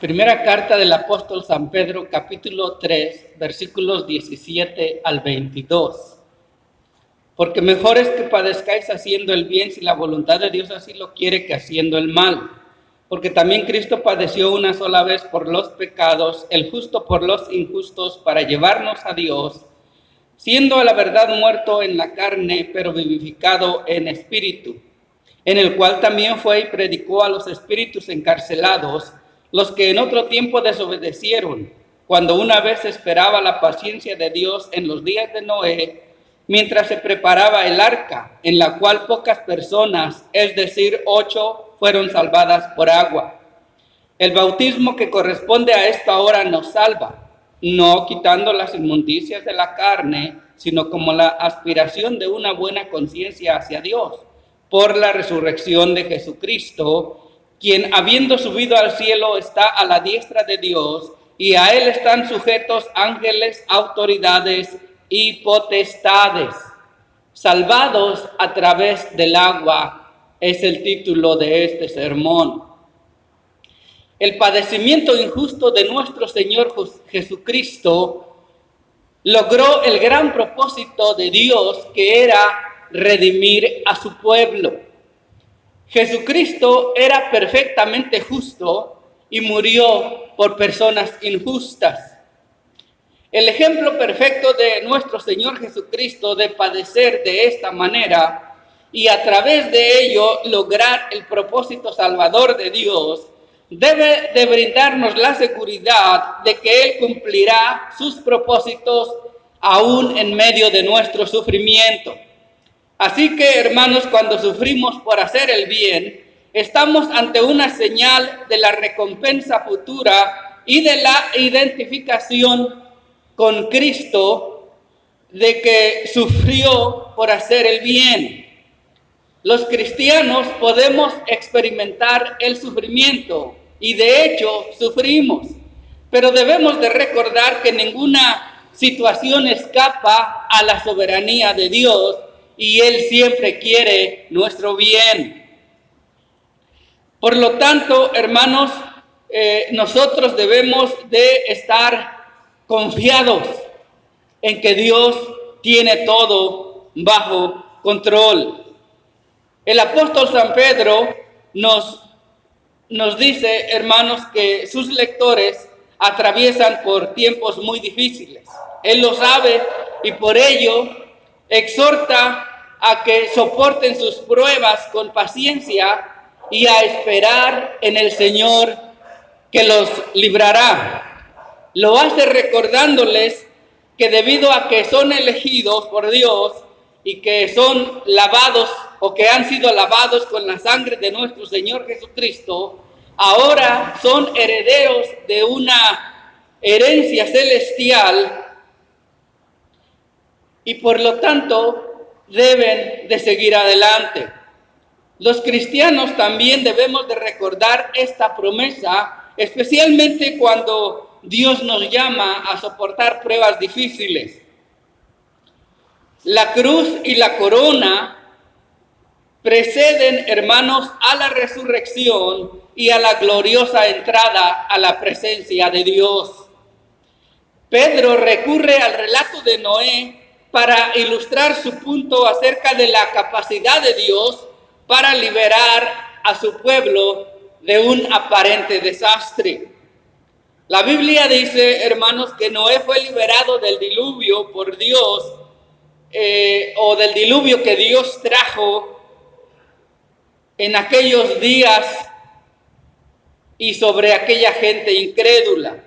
Primera carta del apóstol San Pedro, capítulo 3, versículos 17 al 22. Porque mejor es que padezcáis haciendo el bien si la voluntad de Dios así lo quiere que haciendo el mal. Porque también Cristo padeció una sola vez por los pecados, el justo por los injustos, para llevarnos a Dios, siendo a la verdad muerto en la carne, pero vivificado en espíritu, en el cual también fue y predicó a los espíritus encarcelados, los que en otro tiempo desobedecieron, cuando una vez esperaba la paciencia de Dios en los días de Noé, mientras se preparaba el arca, en la cual pocas personas, es decir, 8, fueron salvadas por agua. El bautismo que corresponde a esta hora nos salva, no quitando las inmundicias de la carne, sino como la aspiración de una buena conciencia hacia Dios, por la resurrección de Jesucristo, quien habiendo subido al cielo está a la diestra de Dios, y a él están sujetos ángeles, autoridades y potestades. Salvados a través del agua es el título de este sermón. El padecimiento injusto de nuestro Señor Jesucristo logró el gran propósito de Dios, que era redimir a su pueblo. Jesucristo era perfectamente justo y murió por personas injustas. El ejemplo perfecto de nuestro Señor Jesucristo de padecer de esta manera y a través de ello lograr el propósito salvador de Dios debe de brindarnos la seguridad de que Él cumplirá sus propósitos aún en medio de nuestro sufrimiento. Así que, hermanos, cuando sufrimos por hacer el bien, estamos ante una señal de la recompensa futura y de la identificación con Cristo de que sufrió por hacer el bien. Los cristianos podemos experimentar el sufrimiento y de hecho sufrimos, pero debemos de recordar que ninguna situación escapa a la soberanía de Dios y Él siempre quiere nuestro bien. Por lo tanto, hermanos, nosotros debemos de estar confiados en que Dios tiene todo bajo control. El apóstol San Pedro nos dice, hermanos, que sus lectores atraviesan por tiempos muy difíciles. Él lo sabe y por ello exhorta a que soporten sus pruebas con paciencia y a esperar en el Señor que los librará. Lo hace recordándoles que debido a que son elegidos por Dios y que son lavados o que han sido lavados con la sangre de nuestro Señor Jesucristo, ahora son herederos de una herencia celestial y por lo tanto deben de seguir adelante. Los cristianos también debemos de recordar esta promesa, especialmente cuando Dios nos llama a soportar pruebas difíciles. La cruz y la corona preceden, hermanos, a la resurrección y a la gloriosa entrada a la presencia de Dios. Pedro recurre al relato de Noé para ilustrar su punto acerca de la capacidad de Dios para liberar a su pueblo de un aparente desastre. La Biblia dice, hermanos, que Noé fue liberado del diluvio por Dios, o del diluvio que Dios trajo en aquellos días y sobre aquella gente incrédula.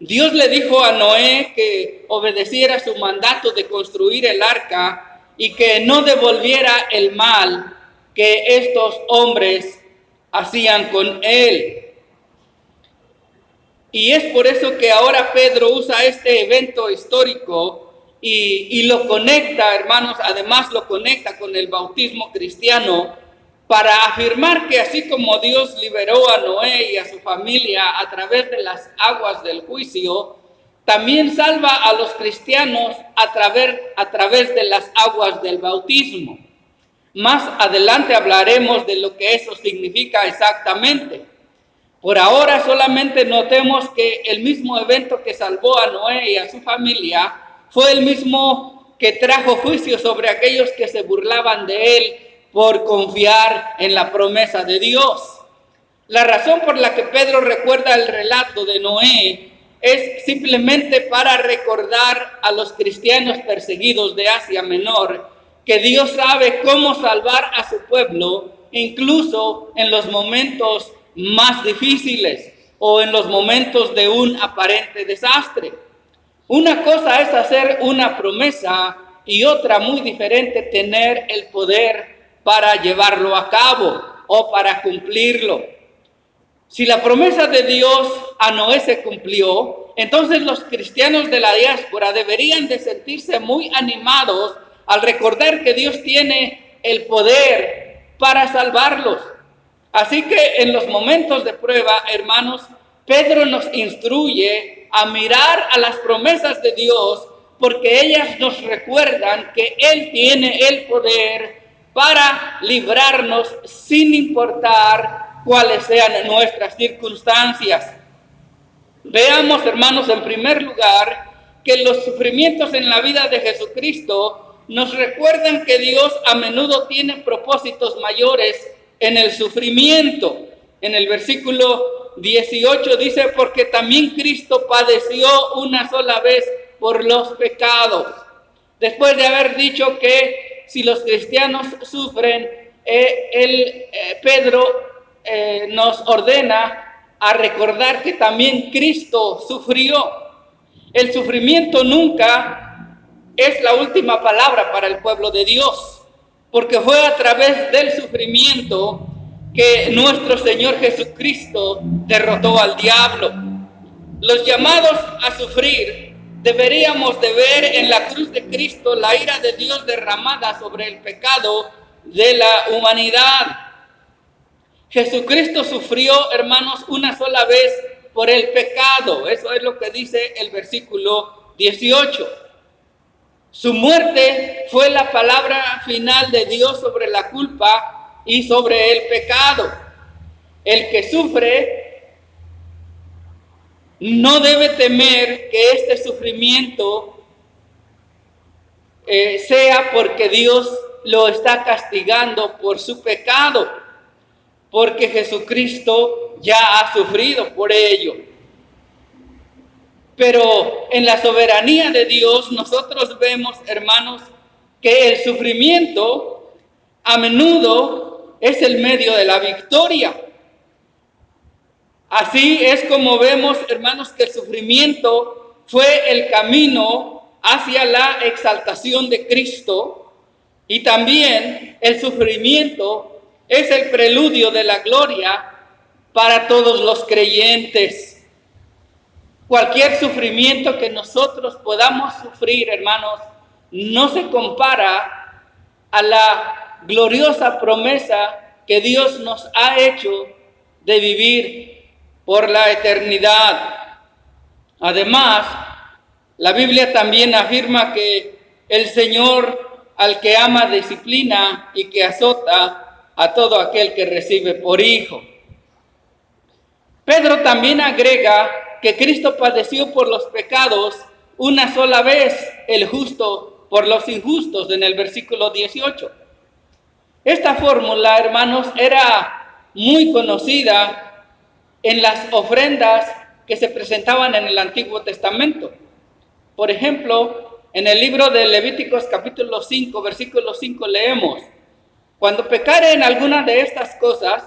Dios le dijo a Noé que obedeciera su mandato de construir el arca y que no devolviera el mal que estos hombres hacían con él. Y es por eso que ahora Pedro usa este evento histórico y lo conecta, hermanos, además lo conecta con el bautismo cristiano para afirmar que así como Dios liberó a Noé y a su familia a través de las aguas del juicio, también salva a los cristianos a través de las aguas del bautismo. Más adelante hablaremos de lo que eso significa exactamente. Por ahora solamente notemos que el mismo evento que salvó a Noé y a su familia fue el mismo que trajo juicio sobre aquellos que se burlaban de él por confiar en la promesa de Dios. La razón por la que Pedro recuerda el relato de Noé es simplemente para recordar a los cristianos perseguidos de Asia Menor que Dios sabe cómo salvar a su pueblo, incluso en los momentos más difíciles o en los momentos de un aparente desastre. Una cosa es hacer una promesa y otra muy diferente tener el poder para llevarlo a cabo o para cumplirlo. Si la promesa de Dios a Noé se cumplió, entonces los cristianos de la diáspora deberían de sentirse muy animados al recordar que Dios tiene el poder para salvarlos. Así que en los momentos de prueba, hermanos, Pedro nos instruye a mirar a las promesas de Dios porque ellas nos recuerdan que Él tiene el poder para librarnos sin importar cuáles sean nuestras circunstancias. Veamos, hermanos, en primer lugar, que los sufrimientos en la vida de Jesucristo nos recuerdan que Dios a menudo tiene propósitos mayores en el sufrimiento. En el versículo 18 dice, porque también Cristo padeció una sola vez por los pecados. Después de haber dicho que si los cristianos sufren, Pedro nos ordena a recordar que también Cristo sufrió. El sufrimiento nunca es la última palabra para el pueblo de Dios, porque fue a través del sufrimiento que nuestro Señor Jesucristo derrotó al diablo. Los llamados a sufrir deberíamos de ver en la cruz de Cristo la ira de Dios derramada sobre el pecado de la humanidad. Jesucristo sufrió, hermanos, una sola vez por el pecado. Eso es lo que dice el versículo 18. Su muerte fue la palabra final de Dios sobre la culpa y sobre el pecado. El que sufre no debe temer que este sufrimiento sea porque Dios lo está castigando por su pecado, porque Jesucristo ya ha sufrido por ello. Pero en la soberanía de Dios nosotros vemos, hermanos, que el sufrimiento a menudo es el medio de la victoria. Así es como vemos, hermanos, que el sufrimiento fue el camino hacia la exaltación de Cristo, y también el sufrimiento es el preludio de la gloria para todos los creyentes. Cualquier sufrimiento que nosotros podamos sufrir, hermanos, no se compara a la gloriosa promesa que Dios nos ha hecho de vivir por la eternidad. Además, la Biblia también afirma que el Señor al que ama disciplina y que azota a todo aquel que recibe por hijo. Pedro también agrega que Cristo padeció por los pecados una sola vez, el justo por los injustos, en el versículo 18. Esta fórmula, hermanos, era muy conocida en las ofrendas que se presentaban en el Antiguo Testamento. Por ejemplo, en el libro de Levíticos capítulo 5, versículo 5 leemos: cuando pecare en alguna de estas cosas,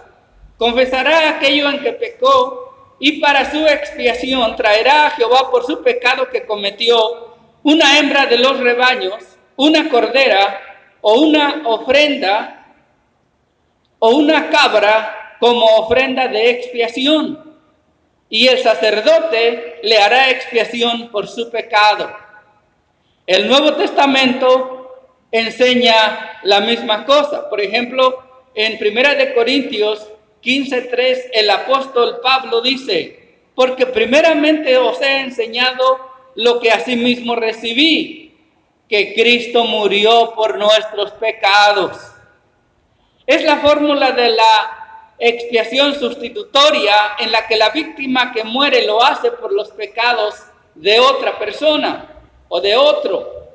confesará aquello en que pecó, y para su expiación traerá a Jehová por su pecado que cometió una hembra de los rebaños, una cordera o una ofrenda o una cabra como ofrenda de expiación, y el sacerdote le hará expiación por su pecado. El Nuevo Testamento enseña la misma cosa. Por ejemplo, en 1 Corintios 15:3, el apóstol Pablo dice: porque primeramente os he enseñado lo que asimismo recibí, que Cristo murió por nuestros pecados. Es la fórmula de la expiación sustitutoria en la que la víctima que muere lo hace por los pecados de otra persona o de otro.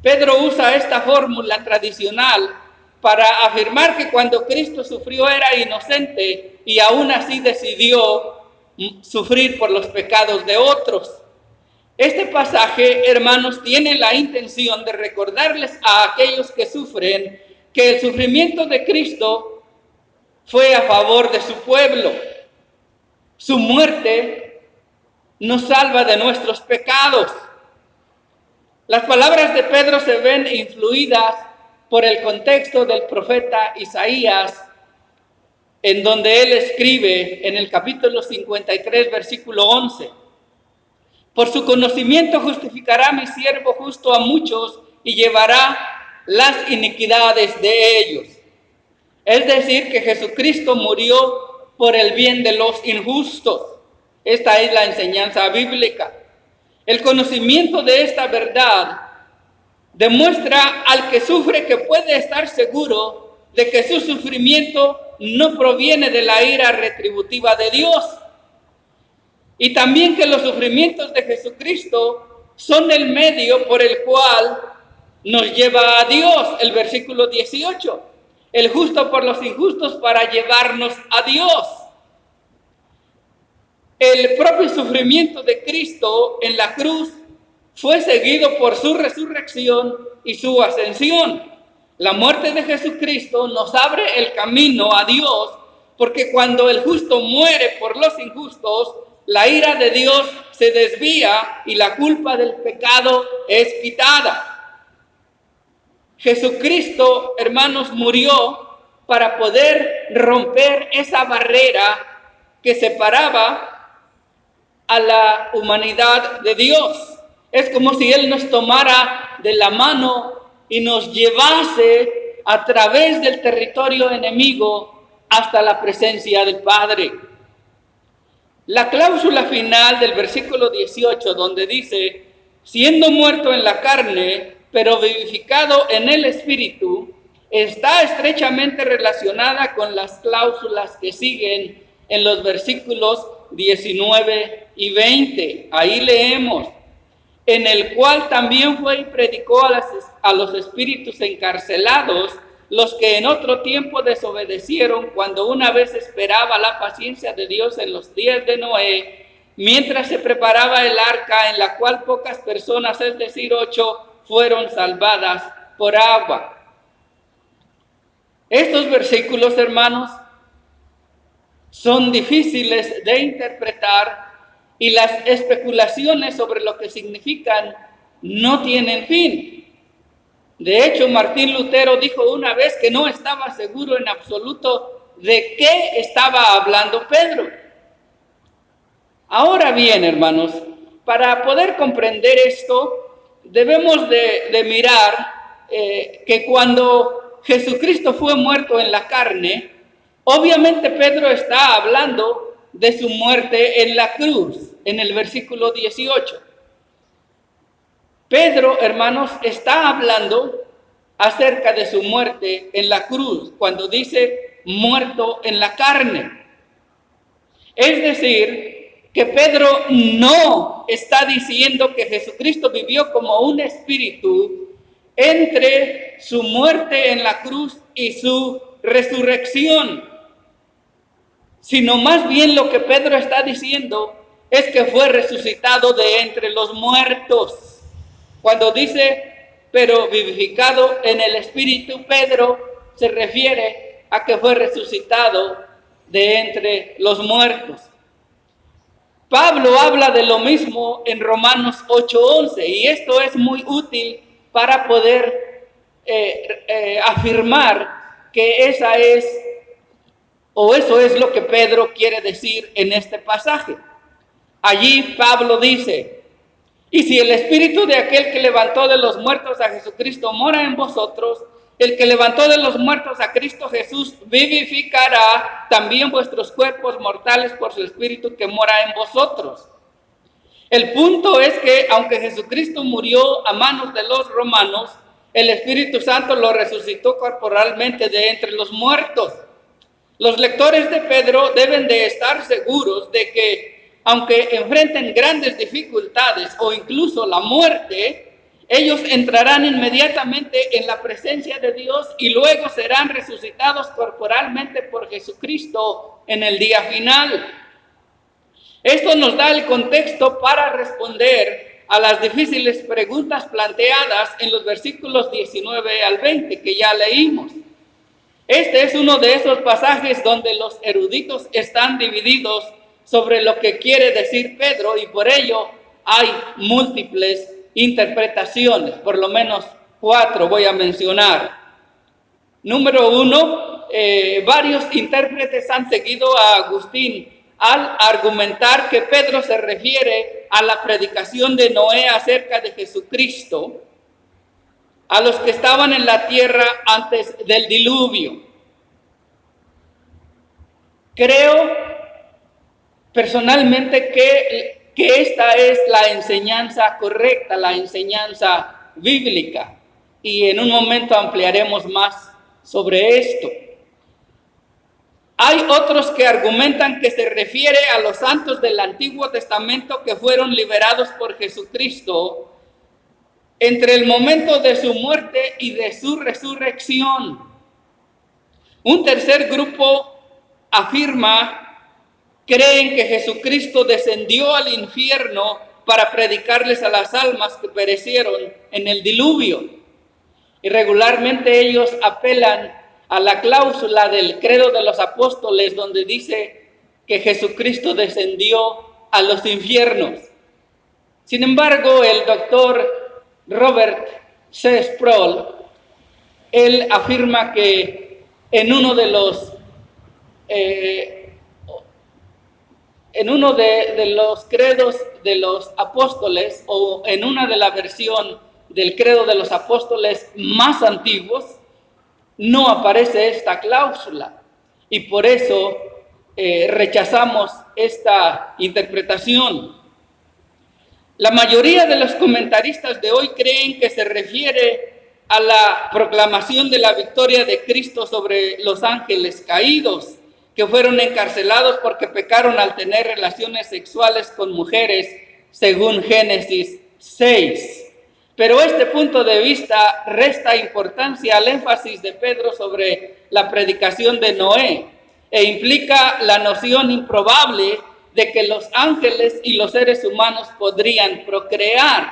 Pedro usa esta fórmula tradicional para afirmar que cuando Cristo sufrió era inocente y aún así decidió sufrir por los pecados de otros. Este pasaje, hermanos, tiene la intención de recordarles a aquellos que sufren que el sufrimiento de Cristo fue a favor de su pueblo. Su muerte nos salva de nuestros pecados. Las palabras de Pedro se ven influidas por el contexto del profeta Isaías, en donde él escribe en el capítulo 53, versículo 11: por su conocimiento justificará mi siervo justo a muchos y llevará las iniquidades de ellos. Es decir, que Jesucristo murió por el bien de los injustos. Esta es la enseñanza bíblica. El conocimiento de esta verdad demuestra al que sufre que puede estar seguro de que su sufrimiento no proviene de la ira retributiva de Dios. Y también que los sufrimientos de Jesucristo son el medio por el cual nos lleva a Dios. El versículo 18. El justo por los injustos para llevarnos a Dios. El propio sufrimiento de Cristo en la cruz fue seguido por su resurrección y su ascensión. La muerte de Jesucristo nos abre el camino a Dios, porque cuando el justo muere por los injustos, la ira de Dios se desvía y la culpa del pecado es quitada. Jesucristo, hermanos, murió para poder romper esa barrera que separaba a la humanidad de Dios. Es como si Él nos tomara de la mano y nos llevase a través del territorio enemigo hasta la presencia del Padre. La cláusula final del versículo 18, donde dice: siendo muerto en la carne, pero vivificado en el Espíritu, está estrechamente relacionada con las cláusulas que siguen en los versículos 19 y 20. Ahí leemos: en el cual también fue y predicó a los espíritus encarcelados, los que en otro tiempo desobedecieron, cuando una vez esperaba la paciencia de Dios en los días de Noé, mientras se preparaba el arca, en la cual pocas personas, es decir, 8, fueron salvadas por agua. Estos versículos, hermanos, son difíciles de interpretar y las especulaciones sobre lo que significan no tienen fin. De hecho, Martín Lutero dijo una vez que no estaba seguro en absoluto de qué estaba hablando Pedro. Ahora bien, hermanos, para poder comprender esto, debemos de mirar que cuando Jesucristo fue muerto en la carne, obviamente Pedro está hablando de su muerte en la cruz, en el versículo 18. Pedro, hermanos, está hablando acerca de su muerte en la cruz, cuando dice muerto en la carne. Es decir, que Pedro no está diciendo que Jesucristo vivió como un espíritu entre su muerte en la cruz y su resurrección, sino más bien lo que Pedro está diciendo es que fue resucitado de entre los muertos. Cuando dice, pero vivificado en el Espíritu, Pedro se refiere a que fue resucitado de entre los muertos. Pablo habla de lo mismo en Romanos 8:11, y esto es muy útil para poder afirmar que esa es, o eso es lo que Pedro quiere decir en este pasaje. Allí Pablo dice: y si el espíritu de aquel que levantó de los muertos a Jesucristo mora en vosotros, el que levantó de los muertos a Cristo Jesús vivificará también vuestros cuerpos mortales por su espíritu que mora en vosotros. El punto es que aunque Jesucristo murió a manos de los romanos, el Espíritu Santo lo resucitó corporalmente de entre los muertos. Los lectores de Pedro deben de estar seguros de que, aunque enfrenten grandes dificultades o incluso la muerte, ellos entrarán inmediatamente en la presencia de Dios y luego serán resucitados corporalmente por Jesucristo en el día final. Esto nos da el contexto para responder a las difíciles preguntas planteadas en los versículos 19 al 20 que ya leímos. Este es uno de esos pasajes donde los eruditos están divididos sobre lo que quiere decir Pedro y por ello hay múltiples interpretaciones, por lo menos 4 voy a mencionar. Número 1, varios intérpretes han seguido a Agustín al argumentar que Pedro se refiere a la predicación de Noé acerca de Jesucristo, a los que estaban en la tierra antes del diluvio. Creo personalmente que esta es la enseñanza correcta, la enseñanza bíblica, y en un momento ampliaremos más sobre esto. Hay otros que argumentan que se refiere a los santos del Antiguo Testamento que fueron liberados por Jesucristo entre el momento de su muerte y de su resurrección. Un tercer grupo creen que Jesucristo descendió al infierno para predicarles a las almas que perecieron en el diluvio. Y regularmente ellos apelan a la cláusula del credo de los apóstoles donde dice que Jesucristo descendió a los infiernos. Sin embargo, el doctor Robert C. Sproul, él afirma que en uno de los credos de los apóstoles o en una de la versión del credo de los apóstoles más antiguos, no aparece esta cláusula y por eso rechazamos esta interpretación. La mayoría de los comentaristas de hoy creen que se refiere a la proclamación de la victoria de Cristo sobre los ángeles caídos, que fueron encarcelados porque pecaron al tener relaciones sexuales con mujeres, según Génesis 6. Pero este punto de vista resta importancia al énfasis de Pedro sobre la predicación de Noé e implica la noción improbable de que los ángeles y los seres humanos podrían procrear.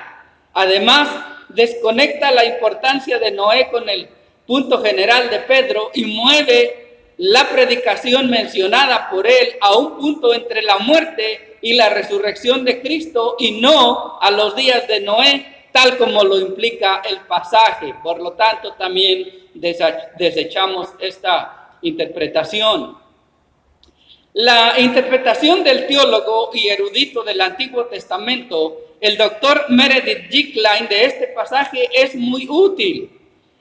Además, desconecta la importancia de Noé con el punto general de Pedro y mueve la predicación mencionada por él a un punto entre la muerte y la resurrección de Cristo y no a los días de Noé, tal como lo implica el pasaje. Por lo tanto, también desechamos esta interpretación. La interpretación del teólogo y erudito del Antiguo Testamento, el doctor Meredith G. Kline, de este pasaje es muy útil,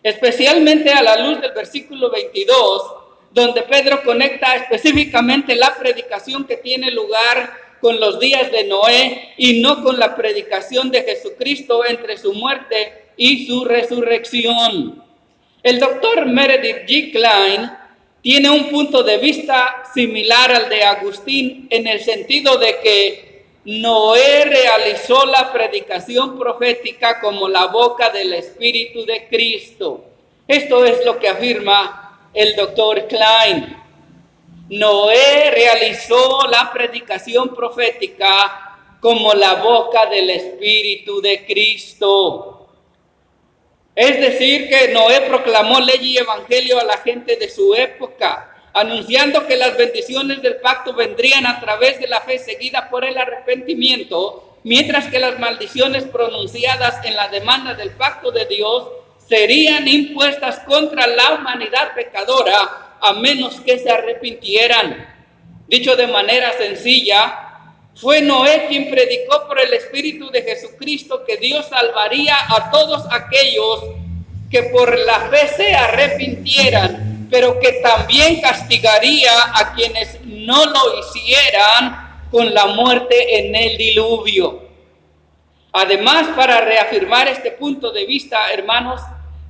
especialmente a la luz del versículo 22, donde Pedro conecta específicamente la predicación que tiene lugar con los días de Noé y no con la predicación de Jesucristo entre su muerte y su resurrección. El doctor Meredith G. Kline tiene un punto de vista similar al de Agustín en el sentido de que Noé realizó la predicación profética como la boca del Espíritu de Cristo. Esto es lo que afirma el doctor Kline. Noé realizó la predicación profética como la boca del Espíritu de Cristo. Es decir, que Noé proclamó ley y evangelio a la gente de su época, anunciando que las bendiciones del pacto vendrían a través de la fe seguida por el arrepentimiento, mientras que las maldiciones pronunciadas en la demanda del pacto de Dios serían impuestas contra la humanidad pecadora, a menos que se arrepintieran. Dicho de manera sencilla, fue Noé quien predicó por el Espíritu de Jesucristo que Dios salvaría a todos aquellos que por la fe se arrepintieran, pero que también castigaría a quienes no lo hicieran con la muerte en el diluvio. Además, para reafirmar este punto de vista, hermanos,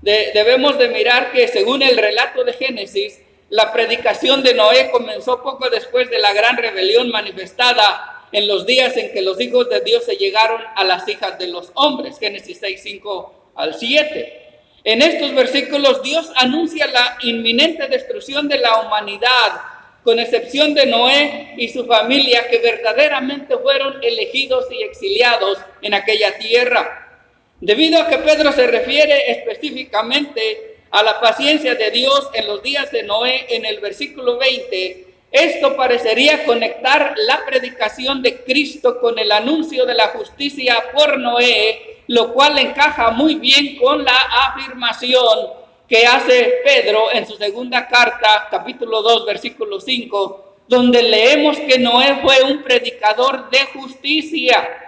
debemos de mirar que según el relato de Génesis, La predicación de Noé comenzó poco después de la gran rebelión manifestada en los días en que los hijos de Dios se llegaron a las hijas de los hombres. Génesis 6, 5 al 7. En estos versículos Dios anuncia la inminente destrucción de la humanidad, con excepción de Noé y su familia, que verdaderamente fueron elegidos y exiliados en aquella tierra. Debido a que Pedro se refiere específicamente a la paciencia de Dios en los días de Noé en el versículo 20, esto parecería conectar la predicación de Cristo con el anuncio de la justicia por Noé, lo cual encaja muy bien con la afirmación que hace Pedro en su segunda carta, capítulo 2, versículo 5, donde leemos que Noé fue un predicador de justicia.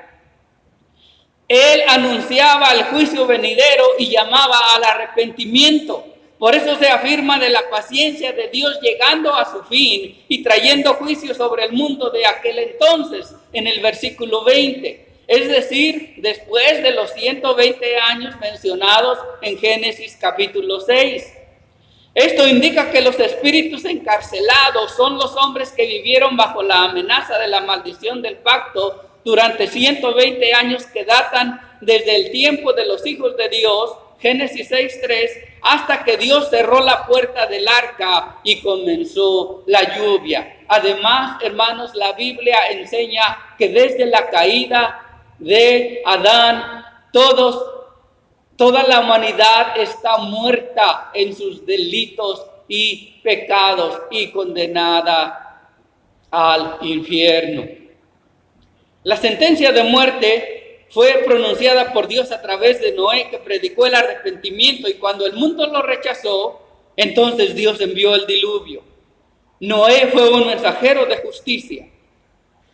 Él anunciaba el juicio venidero y llamaba al arrepentimiento. Por eso se afirma de la paciencia de Dios llegando a su fin y trayendo juicio sobre el mundo de aquel entonces, en el versículo 20. Es decir, después de los 120 años mencionados en Génesis capítulo 6. Esto indica que los espíritus encarcelados son los hombres que vivieron bajo la amenaza de la maldición del pacto durante 120 años que datan desde el tiempo de los hijos de Dios, Génesis 6:3, hasta que Dios cerró la puerta del arca y comenzó la lluvia. Además, hermanos, la Biblia enseña que desde la caída de Adán, toda la humanidad está muerta en sus delitos y pecados y condenada al infierno. La sentencia de muerte fue pronunciada por Dios a través de Noé, que predicó el arrepentimiento, y cuando el mundo lo rechazó, entonces Dios envió el diluvio. Noé fue un mensajero de justicia.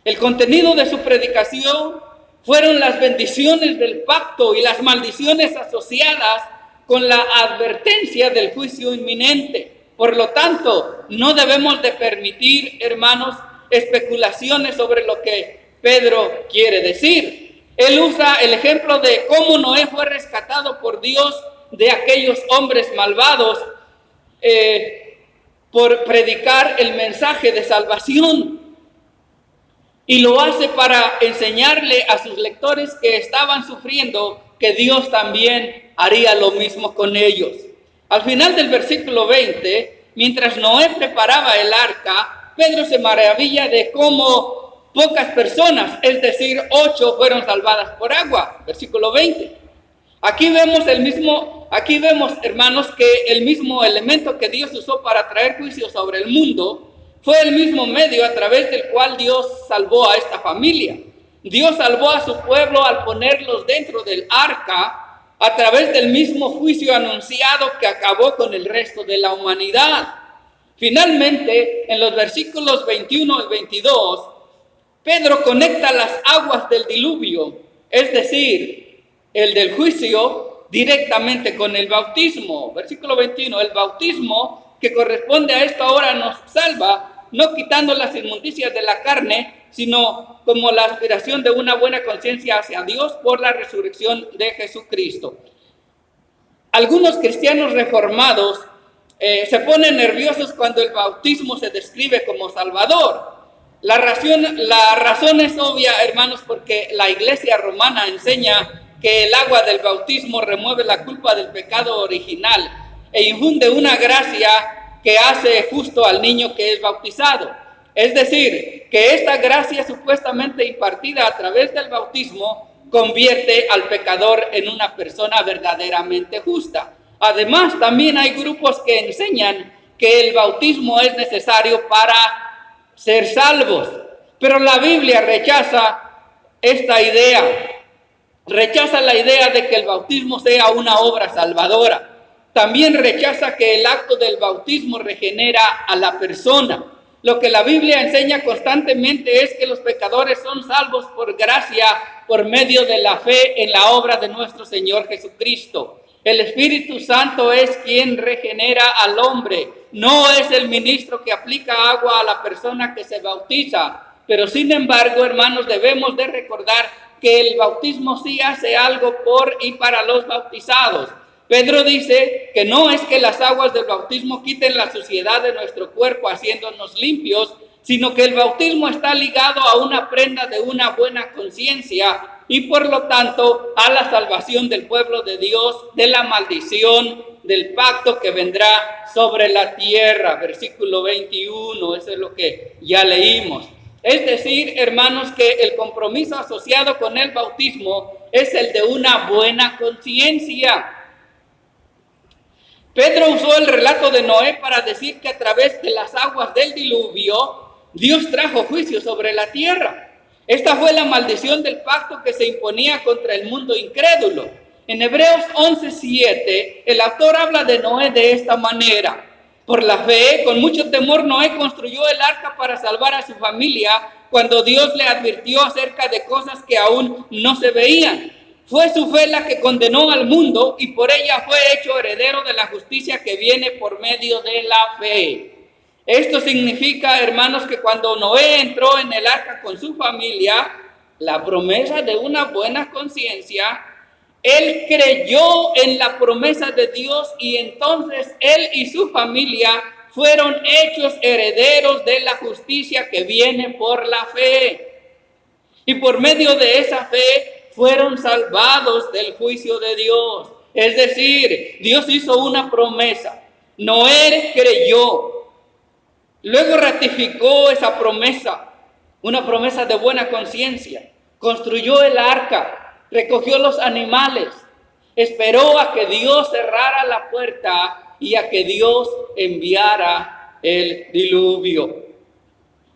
El contenido de su predicación fueron las bendiciones del pacto y las maldiciones asociadas con la advertencia del juicio inminente. Por lo tanto, no debemos de permitir, hermanos, especulaciones sobre lo que Pedro quiere decir. Él usa el ejemplo de cómo Noé fue rescatado por Dios de aquellos hombres malvados por predicar el mensaje de salvación. Y lo hace para enseñarle a sus lectores que estaban sufriendo que Dios también haría lo mismo con ellos. Al final del versículo 20, mientras Noé preparaba el arca, Pedro se maravilla de cómo pocas personas, es decir, 8, fueron salvadas por agua. Versículo 20. Aquí vemos, hermanos, que el mismo elemento que Dios usó para traer juicio sobre el mundo fue el mismo medio a través del cual Dios salvó a esta familia. Dios salvó a su pueblo al ponerlos dentro del arca a través del mismo juicio anunciado que acabó con el resto de la humanidad. Finalmente, en los versículos 21 y 22, Pedro conecta las aguas del diluvio, es decir, el del juicio, directamente con el bautismo. Versículo 21, el bautismo que corresponde a esto ahora nos salva, no quitando las inmundicias de la carne, sino como la aspiración de una buena conciencia hacia Dios por la resurrección de Jesucristo. Algunos cristianos reformados se ponen nerviosos cuando el bautismo se describe como salvador. La razón es obvia, hermanos, porque la Iglesia romana enseña que el agua del bautismo remueve la culpa del pecado original e infunde una gracia que hace justo al niño que es bautizado. Es decir, que esta gracia supuestamente impartida a través del bautismo convierte al pecador en una persona verdaderamente justa. Además, también hay grupos que enseñan que el bautismo es necesario para ser salvos, pero la Biblia rechaza esta idea, rechaza la idea de que el bautismo sea una obra salvadora. También rechaza que el acto del bautismo regenera a la persona. Lo que la Biblia enseña constantemente es que los pecadores son salvos por gracia, por medio de la fe en la obra de nuestro Señor Jesucristo. El Espíritu Santo es quien regenera al hombre, no es el ministro que aplica agua a la persona que se bautiza. Pero sin embargo, hermanos, debemos de recordar que el bautismo sí hace algo por y para los bautizados. Pedro dice que no es que las aguas del bautismo quiten la suciedad de nuestro cuerpo haciéndonos limpios, sino que el bautismo está ligado a una prenda de una buena conciencia y por lo tanto a la salvación del pueblo de Dios de la maldición del pacto que vendrá sobre la tierra. Versículo 21, eso es lo que ya leímos. Es decir, hermanos, que el compromiso asociado con el bautismo es el de una buena conciencia. Pedro usó el relato de Noé para decir que a través de las aguas del diluvio, Dios trajo juicio sobre la tierra. Esta fue la maldición del pacto que se imponía contra el mundo incrédulo. En Hebreos 11:7, el autor habla de Noé de esta manera. Por la fe, con mucho temor, Noé construyó el arca para salvar a su familia cuando Dios le advirtió acerca de cosas que aún no se veían. Fue su fe la que condenó al mundo y por ella fue hecho heredero de la justicia que viene por medio de la fe. Esto significa, hermanos, que cuando Noé entró en el arca con su familia, la promesa de una buena conciencia, él creyó en la promesa de Dios y entonces él y su familia fueron hechos herederos de la justicia que viene por la fe. Y por medio de esa fe fueron salvados del juicio de Dios. Es decir, Dios hizo una promesa. Noé creyó. Luego ratificó esa promesa, una promesa de buena conciencia. Construyó el arca, recogió los animales, esperó a que Dios cerrara la puerta y a que Dios enviara el diluvio.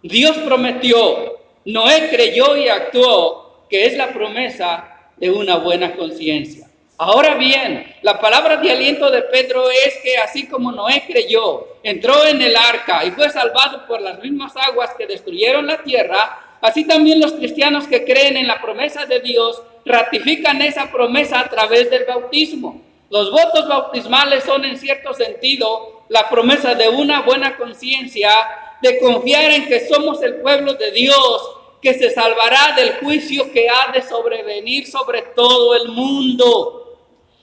Dios prometió, Noé creyó y actuó, que es la promesa de una buena conciencia. Ahora bien, la palabra de aliento de Pedro es que así como Noé creyó, entró en el arca y fue salvado por las mismas aguas que destruyeron la tierra, así también los cristianos que creen en la promesa de Dios ratifican esa promesa a través del bautismo. Los votos bautismales son en cierto sentido la promesa de una buena conciencia, de confiar en que somos el pueblo de Dios, que se salvará del juicio que ha de sobrevenir sobre todo el mundo.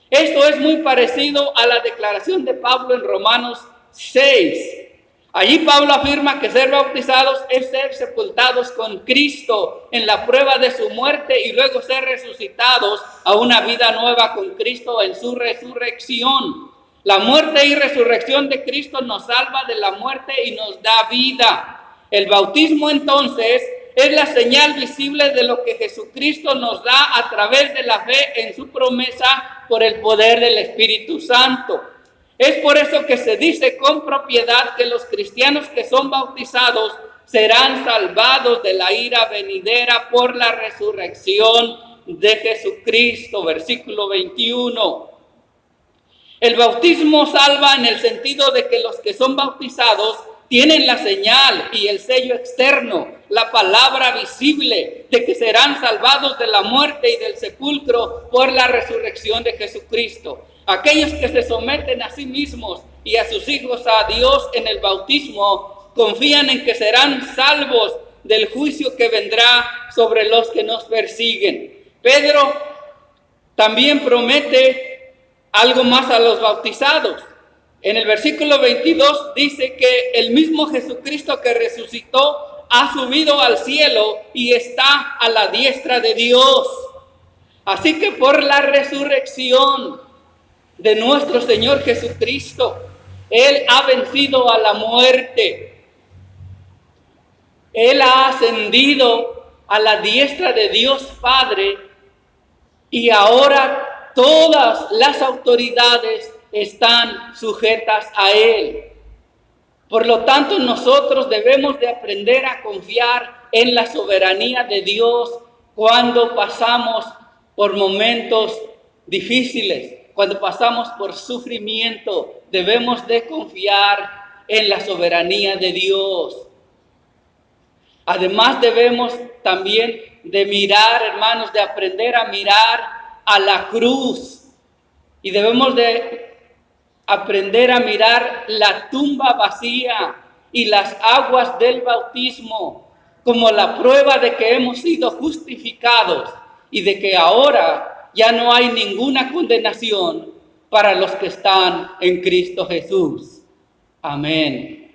Esto es muy parecido a la declaración de Pablo en Romanos 6. Allí Pablo afirma que ser bautizados es ser sepultados con Cristo en la prueba de su muerte y luego ser resucitados a una vida nueva con Cristo en su resurrección. La muerte y resurrección de Cristo nos salva de la muerte y nos da vida. El bautismo entonces es la señal visible de lo que Jesucristo nos da a través de la fe en su promesa por el poder del Espíritu Santo. Es por eso que se dice con propiedad que los cristianos que son bautizados serán salvados de la ira venidera por la resurrección de Jesucristo. Versículo 21. El bautismo salva en el sentido de que los que son bautizados tienen la señal y el sello externo, la palabra visible de que serán salvados de la muerte y del sepulcro por la resurrección de Jesucristo. Aquellos que se someten a sí mismos y a sus hijos a Dios en el bautismo confían en que serán salvos del juicio que vendrá sobre los que nos persiguen. Pedro también promete algo más a los bautizados. En el versículo 22 dice que el mismo Jesucristo que resucitó ha subido al cielo y está a la diestra de Dios. Así que por la resurrección de nuestro Señor Jesucristo, Él ha vencido a la muerte. Él ha ascendido a la diestra de Dios Padre y ahora todas las autoridades están sujetas a Él. Por lo tanto, nosotros debemos de aprender a confiar en la soberanía de Dios cuando pasamos por momentos difíciles, cuando pasamos por sufrimiento. Debemos de confiar en la soberanía de Dios. Además, debemos también de mirar, hermanos, de aprender a mirar a la cruz. Y debemos de aprender a mirar la tumba vacía y las aguas del bautismo como la prueba de que hemos sido justificados y de que ahora ya no hay ninguna condenación para los que están en Cristo Jesús. Amén.